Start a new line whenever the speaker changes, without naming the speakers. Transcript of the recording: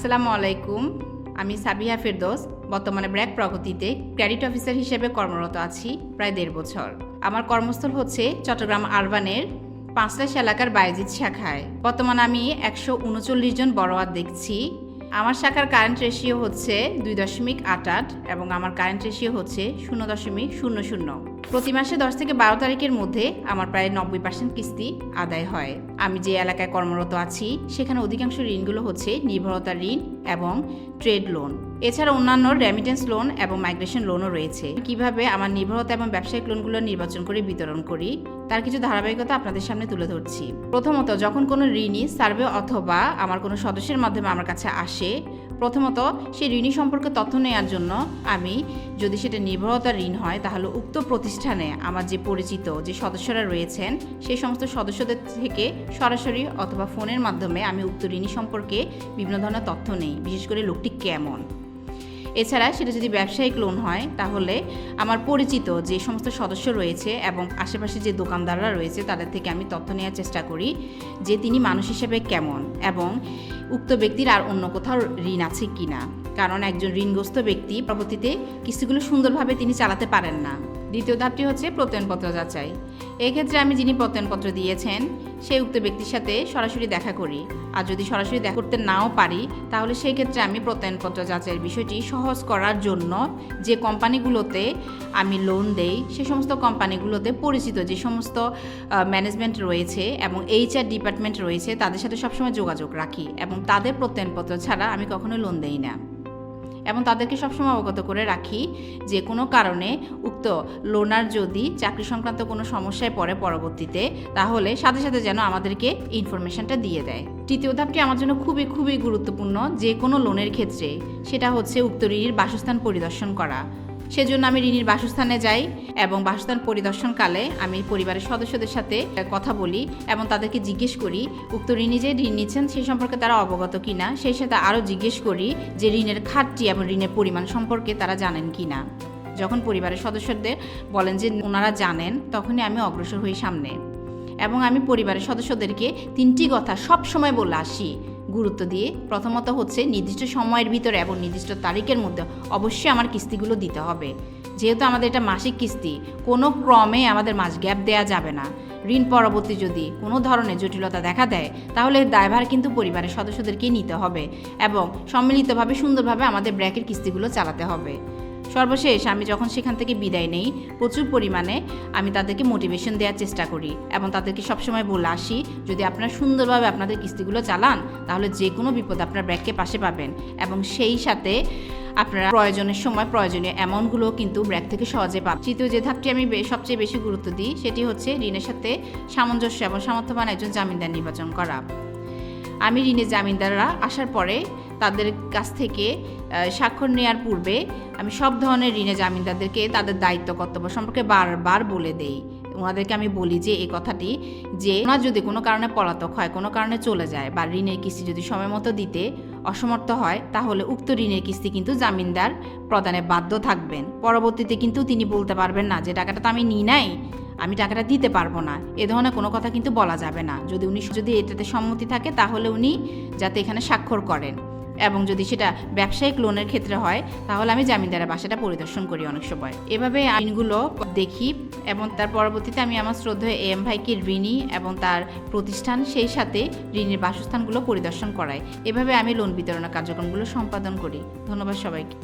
আসসালামু আলাইকুম। আমি সাবিহা ফেরদৌস। বর্তমানে ব্র্যাক প্রগতিতে ক্রেডিট অফিসার হিসেবে কর্মরত আছি প্রায় 1.5 বছর। আমার কর্মস্থল হচ্ছে চট্টগ্রাম আরবানের পাঁচলাশ এলাকার বায়েজিদ শাখায়। বর্তমানে আমি 139 জন বড়োয়ার দেখছি। আমার শাখার কারেন্ট রেশিও হচ্ছে 2.88 এবং আমার কারেন্ট রেশিও হচ্ছে 0.00। প্রতি মাসে 10 থেকে 12 তারিখের মধ্যে আমার প্রায় 90% কিস্তি আদায় হয়। আমি যে এলাকায় কর্মরত আছি সেখানে অধিকাংশ ঋণগুলো হচ্ছে নির্ভরতা ঋণ এবং ট্রেড লোন। এছাড়া অন্যান্য রেমিটেন্স লোন এবং মাইগ্রেশন লোনও রয়েছে। কিভাবে আমার নির্ভরতা এবং ব্যবসায়িক লোনগুলো নির্বাচন করে বিতরণ করি তার কিছু ধারাবাহিকতা আপনাদের সামনে তুলে ধরছি। প্রথমত, যখন কোনো ঋণী সার্ভে অথবা আমার কোনো সদস্যের মাধ্যমে আমার কাছে আসে, প্রথমত সেই ঋণী সম্পর্কে তথ্য নেওয়ার জন্য আমি, যদি সেটা নির্ভরতার ঋণ হয় তাহলে উক্ত প্রতিষ্ঠানে আমার যে পরিচিত যে সদস্যরা রয়েছেন সেই সমস্ত সদস্যদের থেকে সরাসরি অথবা ফোনের মাধ্যমে আমি উক্ত ঋণী সম্পর্কে বিভিন্ন ধরনের তথ্য নেই, বিশেষ করে লোকটি কেমন। এছাড়া সেটা যদি ব্যবসায়িক লোন হয় তাহলে আমার পরিচিত যে সমস্ত সদস্য রয়েছে এবং আশেপাশে যে দোকানদাররা রয়েছে তাদের থেকে আমি তথ্য নেওয়ার চেষ্টা করি যে তিনি মানুষ হিসেবে কেমন এবং উক্ত ব্যক্তির আর অন্য কোথাও ঋণ আছে কিনা। কারণ একজন ঋণগ্রস্ত ব্যক্তি পরবর্তীতে কিস্তিগুলো সুন্দরভাবে তিনি চালাতে পারেন না। দ্বিতীয় ধাপটি হচ্ছে প্রত্যয়নপত্র যাচাই। এক্ষেত্রে আমি যিনি প্রত্যয়নপত্র দিয়েছেন সেই উক্ত ব্যক্তির সাথে সরাসরি দেখা করি। আর যদি সরাসরি দেখা করতে নাও পারি তাহলে সেই ক্ষেত্রে আমি প্রত্যয়নপত্র যাচাইয়ের বিষয়টি সহজ করার জন্য যে কোম্পানিগুলোতে আমি লোন দেই সে সমস্ত কোম্পানিগুলোতে পরিচিত যে সমস্ত ম্যানেজমেন্ট রয়েছে এবং HR ডিপার্টমেন্ট রয়েছে তাদের সাথে সবসময় যোগাযোগ রাখি এবং তাদের প্রত্যয়নপত্র ছাড়া আমি কখনোই লোন দেই না। এবং তাদেরকে সবসময় অবগত করে রাখি যে কোনো কারণে উক্ত লোনার যদি চাকরি সংক্রান্ত কোনো সমস্যায় পড়ে পরবর্তীতে তাহলে সাথে সাথে যেন আমাদেরকে ইনফরমেশনটা দিয়ে দেয়। তৃতীয় ধাপটি আমার জন্য খুবই গুরুত্বপূর্ণ যে কোনো লোনের ক্ষেত্রে, সেটা হচ্ছে উক্ত ঋণীর বাসস্থান পরিদর্শন করা। সেজন্য আমি ঋণীর বাসস্থানে যাই এবং বাসস্থান পরিদর্শনকালে আমি পরিবারের সদস্যদের সাথে কথা বলি এবং তাদেরকে জিজ্ঞেস করি উক্ত ঋণী যে ঋণ নিচ্ছেন সেই সম্পর্কে তারা অবগত কিনা। সেই সাথে আরও জিজ্ঞেস করি যে ঋণের খাতটি এবং ঋণের পরিমাণ সম্পর্কে তারা জানেন কিনা। যখন পরিবারের সদস্যদের বলেন যে ওনারা জানেন তখনই আমি অগ্রসর হই সামনে এবং আমি পরিবারের সদস্যদেরকে 3টি কথা সব সময় বলে আসি গুরুত্ব দিয়ে। প্রথমত হচ্ছে নির্দিষ্ট সময়ের ভিতরে এবং নির্দিষ্ট তারিখের মধ্যে অবশ্যই আমার কিস্তিগুলো দিতে হবে। যেহেতু আমাদের এটা মাসিক কিস্তি, কোনো ক্রমে আমাদের মাস গ্যাপ দেওয়া যাবে না। ঋণ পরবর্তী যদি কোনো ধরনের জটিলতা দেখা দেয় তাহলে দায়ভার কিন্তু পরিবারের সদস্যদেরকেই নিতে হবে এবং সম্মিলিতভাবে সুন্দরভাবে আমাদের ব্র্যাকের কিস্তিগুলো চালাতে হবে। সর্বশেষ আমি যখন সেখান থেকে বিদায় নেই প্রচুর পরিমাণে আমি তাদেরকে মোটিভেশন দেওয়ার চেষ্টা করি এবং তাদেরকে সবসময় বলে আসি যদি আপনারা সুন্দরভাবে আপনাদের কিস্তিগুলো চালান তাহলে যে কোনো বিপদ আপনার ব্র্যাককে পাশে পাবেন এবং সেই সাথে আপনারা প্রয়োজনের সময় প্রয়োজনীয় অ্যামাউন্টগুলো কিন্তু ব্র্যাক থেকে সহজে পাবেন। তৃতীয় যে ধাপটি আমি সবচেয়ে বেশি গুরুত্ব দিই সেটি হচ্ছে ঋণের সাথে সামঞ্জস্য এবং সামর্থ্যবান একজন জামিনদার নির্বাচন করা। আমি ঋণের জামিনদাররা আসার পরে তাদের কাছ থেকে স্বাক্ষর নেওয়ার পূর্বে আমি সব ধরনের ঋণের জামিনদারদেরকে তাদের দায়িত্ব কর্তব্য সম্পর্কে বারবার বলে দেই। ওনাদেরকে আমি বলি যে এই কথাটি যে ওনার যদি কোনো কারণে পলাতক হয়, কোনো কারণে চলে যায় বা ঋণের কিস্তি যদি সময় মতো দিতে অসমর্থ হয় তাহলে উক্ত ঋণের কিস্তি কিন্তু জামিনদার প্রদানে বাধ্য থাকবেন। পরবর্তীতে কিন্তু তিনি বলতে পারবেন না যে টাকাটা তো আমি নিই নাই, আমি টাকাটা দিতে পারবো না। এ ধরনের কোনো কথা কিন্তু বলা যাবে না। যদি এটাতে সম্মতি থাকে তাহলে উনি যাতে এখানে স্বাক্ষর করেন এবং যদি সেটা ব্যবসায়িক লোনের ক্ষেত্রে হয় তাহলে আমি জামিনদারের বাসাটা পরিদর্শন করি অনেক সময়। এভাবে আইনগুলো দেখি এবং তার পরবর্তীতে আমি আমার শ্রদ্ধেয় AM ভাইকে ঋণী এবং তার প্রতিষ্ঠান সেই সাথে ঋণের বাসস্থানগুলো পরিদর্শন করাই। এভাবে আমি লোন বিতরণের কার্যক্রমগুলো সম্পাদন করি। ধন্যবাদ সবাইকে।